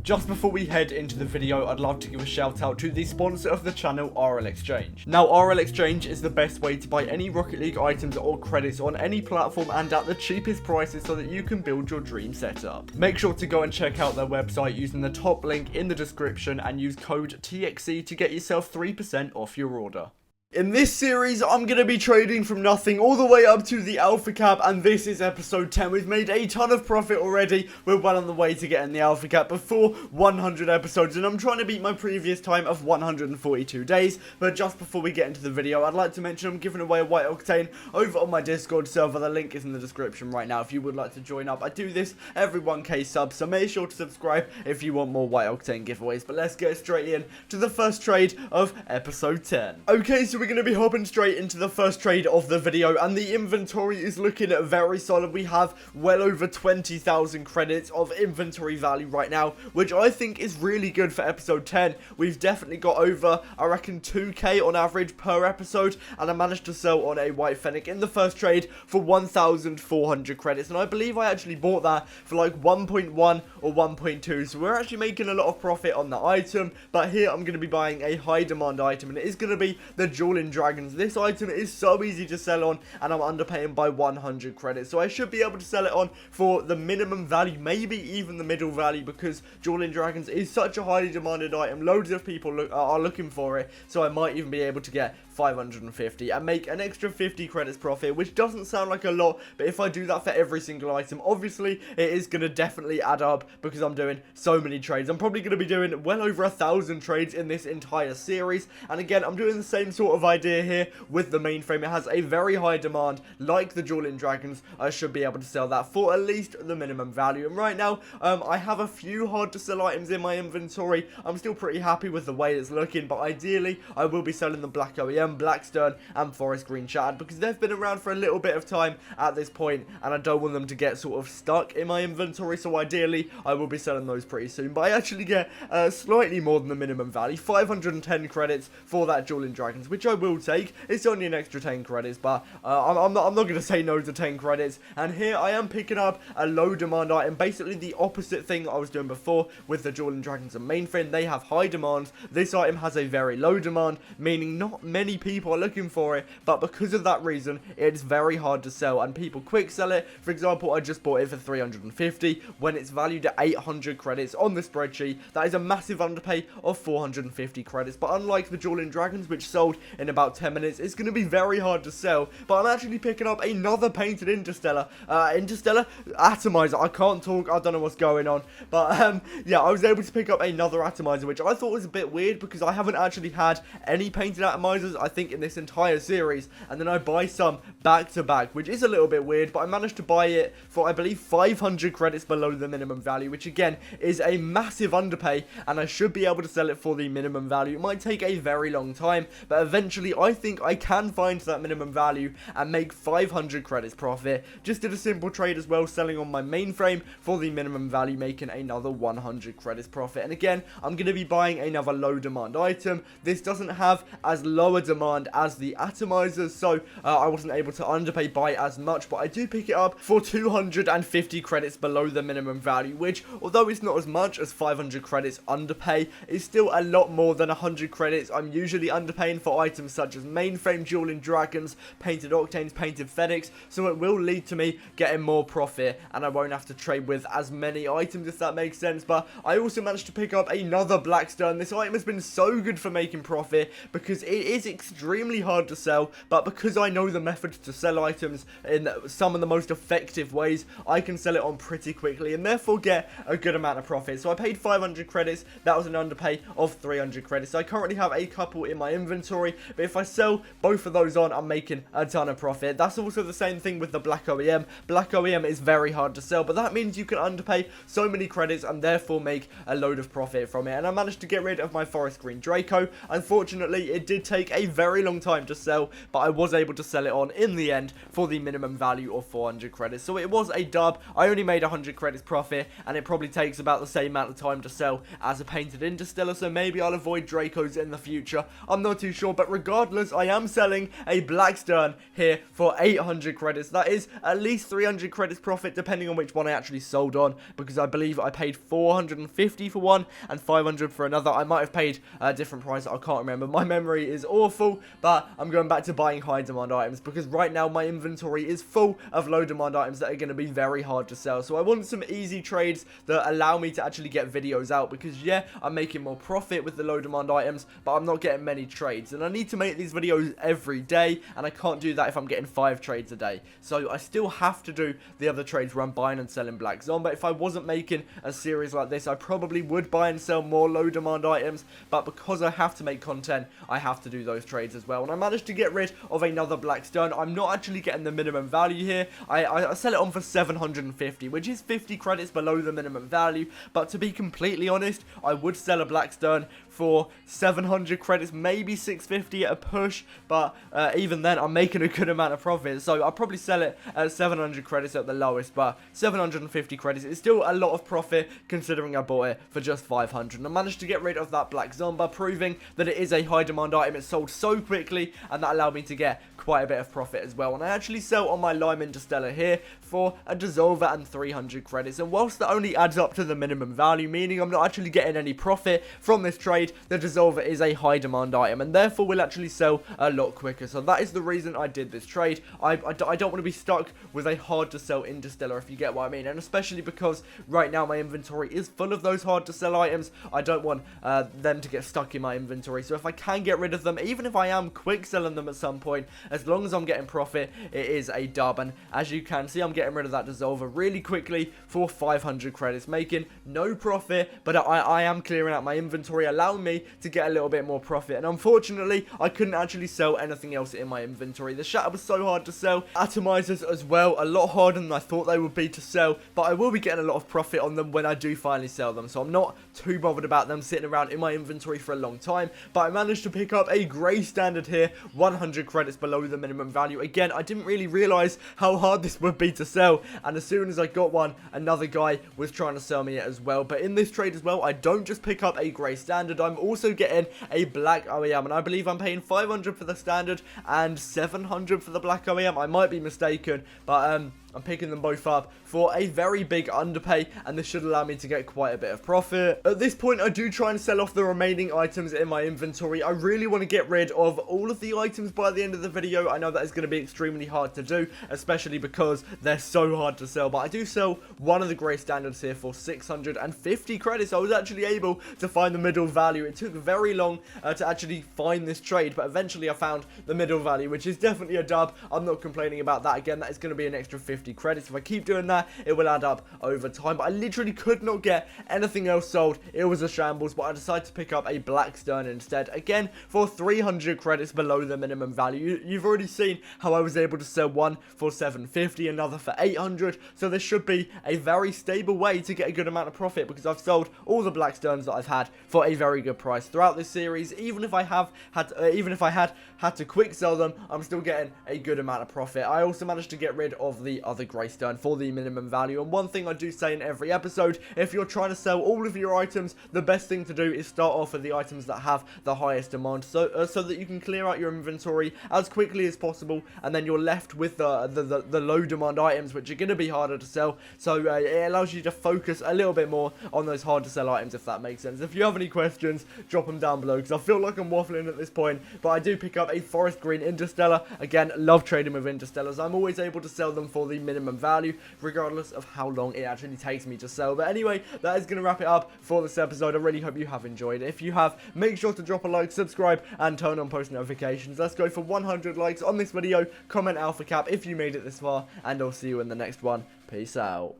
Just before we head into the video, I'd love to give a shout out to the sponsor of the channel, RL Exchange. Now, RL Exchange is the best way to buy any Rocket League items or credits on any platform and at the cheapest prices so that you can build your dream setup. Make sure to go and check out their website using the top link in the description and use code TXE to get yourself 3% off your order. In this series, I'm going to be trading from nothing all the way up to the Alpha Cap, and this is episode 10. We've made a ton of profit already. We're well on the way to getting the Alpha Cap before 100 episodes, and I'm trying to beat my previous time of 142 days. But just before we get into the video, I'd like to mention I'm giving away a White Octane over on my Discord server. The link is in the description right now if you would like to join up. I do this every 1k subs, so make sure to subscribe if you want more White Octane giveaways. But let's get straight in to the first trade of episode 10. Okay, so we're going to be hopping straight into the first trade of the video, and the inventory is looking very solid. We have well over 20,000 credits of inventory value right now, which I think is really good for episode 10. We've definitely got over, I reckon, 2k on average per episode, and I managed to sell on a White Fennec in the first trade for 1,400 credits, and I believe I actually bought that for like 1.1 or 1.2, so we're actually making a lot of profit on that item. But here I'm going to be buying a high demand item, and it is going to be the Dueling Dragons. This item is so easy to sell on, and I'm underpaying by 100 credits, so I should be able to sell it on for the minimum value, maybe even the middle value, because Dueling Dragons is such a highly demanded item. Loads of people are looking for it, so I might even be able to get 550 and make an extra 50 credits profit, which doesn't sound like a lot, but if I do that for every single item, obviously it is going to definitely add up, because I'm doing so many trades. I'm probably going to be doing well over 1,000 trades in this entire series, and again, I'm doing the same sort of idea here with the mainframe. It has a very high demand, like the Dueling Dragons. I should be able to sell that for at least the minimum value, and right now, I have a few hard to sell items in my inventory. I'm still pretty happy with the way it's looking, but ideally, I will be selling the Black OEM, Blackstern, and Forest Green Shattered, because they've been around for a little bit of time at this point, and I don't want them to get sort of stuck in my inventory, so ideally, I will be selling those pretty soon. But I actually get slightly more than the minimum value, 510 credits for that Dueling Dragons, which I will take. It's only an extra 10 credits, but I'm not going to say no to 10 credits, and here I am picking up a low demand item, basically the opposite thing I was doing before with the Dueling Dragons and mainframe. They have high demands. This item has a very low demand, meaning not many people are looking for it, but because of that reason, it's very hard to sell, and people quick sell it. For example, I just bought it for 350 when it's valued at 800 credits on the spreadsheet. That is a massive underpay of 450 credits, but unlike the Dueling Dragons, which sold in about 10 minutes, it's going to be very hard to sell. But I'm actually picking up another painted Interstellar Atomizer. I can't talk, I don't know what's going on, but yeah, I was able to pick up another Atomizer, which I thought was a bit weird, because I haven't actually had any painted Atomizers, I think, in this entire series, and then I buy some back to back, which is a little bit weird, but I managed to buy it for, I believe, 500 credits below the minimum value, which again is a massive underpay, and I should be able to sell it for the minimum value. It might take a very long time, but eventually I think I can find that minimum value and make 500 credits profit. Just did a simple trade as well, selling on my mainframe for the minimum value, making another 100 credits profit. And again, I'm going to be buying another low demand item. This doesn't have as low a demand as the Atomizers, so I wasn't able to underpay by as much, but I do pick it up for 250 credits below the minimum value, which, although it's not as much as 500 credits underpay, is still a lot more than 100 credits I'm usually underpaying for items such as mainframe, Dueling Dragons, painted Octanes, painted Fenix, so it will lead to me getting more profit, and I won't have to trade with as many items, if that makes sense. But I also managed to pick up another Blackstern. This item has been so good for making profit, because it is extremely hard to sell, but because I know the methods to sell items in some of the most effective ways, I can sell it on pretty quickly, and therefore get a good amount of profit. So I paid 500 credits, that was an underpay of 300 credits. So I currently have a couple in my inventory, but if I sell both of those on, I'm making a ton of profit. That's also the same thing with the Black OEM. Black OEM is very hard to sell, but that means you can underpay so many credits and therefore make a load of profit from it. And I managed to get rid of my Forest Green Draco. Unfortunately, it did take a very long time to sell, but I was able to sell it on in the end for the minimum value of 400 credits. So it was a dub. I only made 100 credits profit, and it probably takes about the same amount of time to sell as a painted Interstellar, so maybe I'll avoid Dracos in the future. I'm not too sure, but regardless, I am selling a Black Stern here for 800 credits. That is at least 300 credits profit, depending on which one I actually sold on, because I believe I paid 450 for one and 500 for another. I might have paid a different price. I can't remember. My memory is awful, but I'm going back to buying high demand items, because right now my inventory is full of low demand items that are going to be very hard to sell. So I want some easy trades that allow me to actually get videos out, because yeah, I'm making more profit with the low demand items, but I'm not getting many trades, and I need to make these videos every day, and I can't do that if I'm getting 5 trades a day. So I still have to do the other trades where I'm buying and selling Black Zombie. If I wasn't making a series like this, I probably would buy and sell more low demand items, but because I have to make content, I have to do those trades as well. And I managed to get rid of another Black Stern. I'm not actually getting the minimum value here. I sell it on for 750, which is 50 credits below the minimum value, but to be completely honest, I would sell a Black Stern for 700 credits, maybe 650 at a push, but even then I'm making a good amount of profit, so I'll probably sell it at 700 credits at the lowest, but 750 credits is still a lot of profit considering I bought it for just 500, and I managed to get rid of that Black Zombie, proving that it is a high demand item. It sold so quickly, and that allowed me to get quite a bit of profit as well. And I actually sell on my Lime Interstellar here for a Dissolver and 300 credits, and whilst that only adds up to the minimum value, meaning I'm not actually getting any profit from this trade, the Dissolver is a high demand item, and therefore will actually sell a lot quicker. So that is the reason I did this trade. I don't want to be stuck with a hard to sell Interstellar, if you get what I mean, and especially because right now my inventory is full of those hard to sell items. I don't want them to get stuck in my inventory, so if I can get rid of them, even if I am quick selling them at some point, as long as I'm getting profit, it is a dub. And as you can see, I'm getting rid of that Dissolver really quickly for 500 credits, making no profit, but I am clearing out my inventory, allowing me to get a little bit more profit. And unfortunately, I couldn't actually sell anything else in my inventory. The Shatter was so hard to sell. Atomizers as well, a lot harder than I thought they would be to sell, but I will be getting a lot of profit on them when I do finally sell them, so I'm not too bothered about them sitting around in my inventory for a long time. But I managed to pick up a Grey Standard here, 100 credits below the minimum value. Again, I didn't really realize how hard this would be to sell, and as soon as I got one, another guy was trying to sell me it as well. But in this trade as well, I don't just pick up a Grey Standard, I'm also getting a Black OEM, and I believe I'm paying 500 for the Standard and 700 for the Black OEM. I might be mistaken, but I'm picking them both up for a very big underpay, and this should allow me to get quite a bit of profit. At this point, I do try and sell off the remaining items in my inventory. I really want to get rid of all of the items by the end of the video. I know that is going to be extremely hard to do, especially because they're so hard to sell, but I do sell one of the Grey Standards here for 650 credits. I was actually able to find the middle value. It took very long to actually find this trade, but eventually I found the middle value, which is definitely a dub. I'm not complaining about that. Again, that is going to be an extra 50 credits. If I keep doing that, it will add up over time, but I literally could not get anything else sold. It was a shambles, but I decided to pick up a Black Stern instead, again for 300 credits below the minimum value. You've already seen how I was able to sell one for 750, another for 800, so this should be a very stable way to get a good amount of profit, because I've sold all the Black Sterns that I've had for a very good price throughout this series. Even if I had to quick sell them, I'm still getting a good amount of profit. I also managed to get rid of the other Grey Stern for the minimum value, and one thing I do say in every episode, if you're trying to sell all of your items, the best thing to do is start off with the items that have the highest demand, so that you can clear out your inventory as quickly as possible, and then you're left with the low demand items, which are going to be harder to sell. So it allows you to focus a little bit more on those hard to sell items, if that makes sense. If you have any questions, drop them down below, because I feel like I'm waffling at this point, but I do pick up a Forest Green Interstellar. Again, love trading with Interstellars. I'm always able to sell them for the minimum value, regardless of how long it actually takes me to sell. But anyway, that is going to wrap it up for this episode. I really hope you have enjoyed it. If you have, make sure to drop a like, subscribe, and turn on post notifications. Let's go for 100 likes on this video. Comment Alpha Cap if you made it this far, and I'll see you in the next one. Peace out.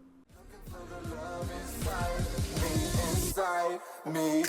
Me.